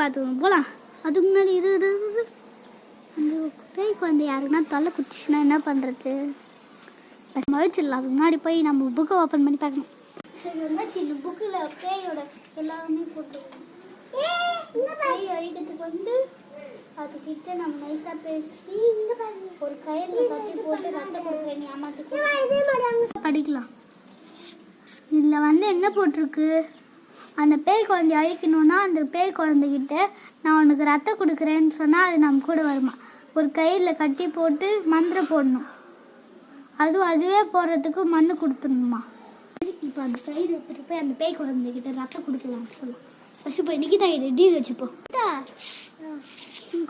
பார்த்துக்கணும் போகலாம். அதுக்கு முன்னாடி அந்த பேய் குழந்தை யாருக்குன்னா தொல்லை குத்துச்சுன்னா என்ன பண்ணுறது? மழிச்சிடலாம். அதுக்கு முன்னாடி போய் நம்ம புக்கை ஓப்பன் பண்ணி பார்க்கணும். சரி வந்தாச்சு. இந்த புக்கில் பேயோட எல்லாமே போட்டுருக்கோம். பேய் அழிக்கிறதுக்கு வந்து அதுக்கிட்ட நம்ம நைஸாக பேசி ஒரு கயிறில் கட்டி போட்டு ரத்தம் கொடுக்குறேன் ஏமாற்றி படிக்கலாம். இதில் வந்து என்ன போட்டிருக்கு, அந்த பேய் குழந்தை அழிக்கணும்னா அந்த பேய் குழந்தைகிட்ட நான் உனக்கு ரத்தம் கொடுக்குறேன்னு சொன்னால் அது நம்ம கூட வருமா. ஒரு கயிறில் கட்டி போட்டு மந்திரம் போடணும். அதுவே போடுறதுக்கு மண் கொடுத்துடணுமா. சரி, இப்போ அந்த கயிறு எடுத்துகிட்டு போய் அந்த பேய் குழந்தைகிட்ட ரத்தம் கொடுக்கலாம்னு சொல்லலாம். ஃபஸ்ட்டு போய் நிக்கிதா கிட்ட டீல் வச்சுப்போம்.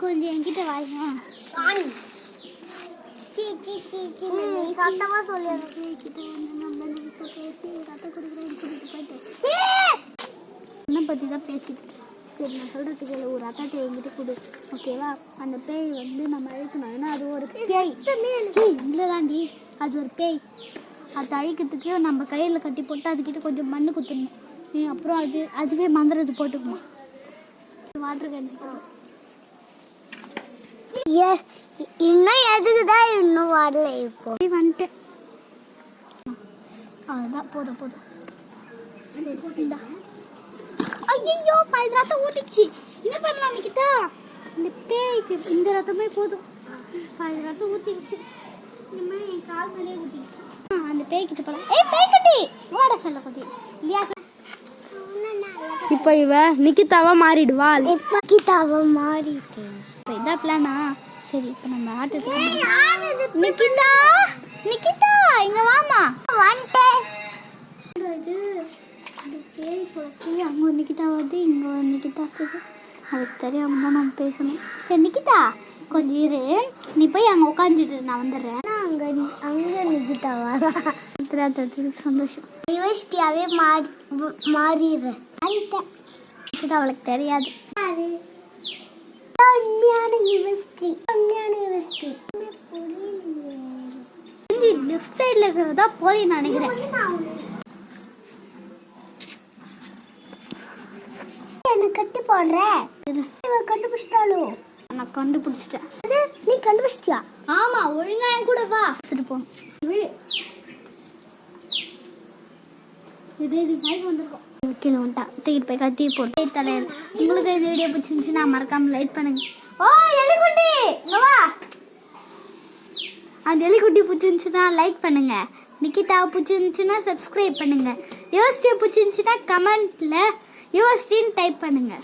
கொஞ்சம் என்கிட்ட வாங்க. என்ன பற்றி தான் பேசிட்டு. சரி, நான் சொல்கிறதுக்கு ஒரு ரத்தத்தை என்கிட்ட கொடு, ஓகேவா? அந்த பேய் வந்து நம்ம அழிக்கணும். ஏன்னா அது ஒரு பேய் இல்லை தாண்டி, அது ஒரு பேய். அதை அழிக்கிறதுக்கு நம்ம கையில் கட்டி போட்டு அதுக்கிட்ட கொஞ்சம் மண் குத்துடணும். அப்புறம் அதுவே மந்திரத்து போட்டுக்குமா. வாட்டர் கேன் இன்னும் எதுக்கு தான் இன்னும் வரல. இப்போ வந்துட்டேன். அதுதான் போதும். சரி, ஐயோ பாதி ரத்தம் ஊட்டிச்சு. என்ன பண்ணலாம் நிக்கிதா? இந்த பேய்க்கு இந்த ரத்தமே போதும். பாதி ரத்தம் ஊற்றிடுச்சு. இனிமேல் என் கால் மேலே ஊற்றிடுச்சு. அந்த பேய்கிட்ட போகலாம். பேய் கட்டி வாட சொல்ல பற்றி இல்லையா? இப்போ இவ நிக்கிதாவா மாறிடுவாள். நிக்கிதாவா மாறிட்டு இப்போ இதான் பிளானா? சரி, இப்போ நம்ம ஆட்டத்துக்கு நிக்கிதா இங்க வாமா. வந்துட்டேன். இந்த பேய் குழந்தை அங்கே ஒரு நிக்கிதா வருது, இங்கே ஒரு நிக்கிதா இருக்குது. அதுக்கு தெரியாம தான் நம்ம பேசணும். சரி நிக்கிதா, கொஞ்சம் இரு. நீ போய் அங்கே உட்காந்துட்டு நான் வந்துடுறேன். அங்கே நிக்கிதாவா? சந்தோஷம். யூனிவர்சிட்டியாவே மாறிடுறேன். நிக்கிதா அவளுக்கு தெரியாது. உண்மையான யூனிவர்சிட்டி லெஃப்ட் சைடில் இருக்கிறதா போய் நினைக்கிறேன். எனக்கு கட்டி போடுறேன். கண்டுபிடிச்சிட்டாலும் நான் கண்டுபிடிச்சிட்டேன். நீ கண்டுபிடிச்சிட்டியா? ஆமா, ஒழுங்கா என் கூட வா. போகணும். வந்திருக்கோம். கீழே வந்துட்டா. தூக்கிட்டு போய் கத்தி போட்டு தலையில். உங்களுக்கு இந்த வீடியோ பிடிச்சிருந்துச்சுன்னா மறக்காம லைக் பண்ணுங்க. எலிக்குட்டி வா. அந்த எலிக்குட்டி பிடிச்சிருந்துச்சுன்னா லைக் பண்ணுங்க. நிக்கிதாவை பிடிச்சிருந்துச்சுன்னா சப்ஸ்கிரைப் பண்ணுங்க. யூஎஸ்டி பிடிச்சிருந்துச்சுன்னா கமெண்ட்ல யூஎஸ்டின்னு டைப் பண்ணுங்க.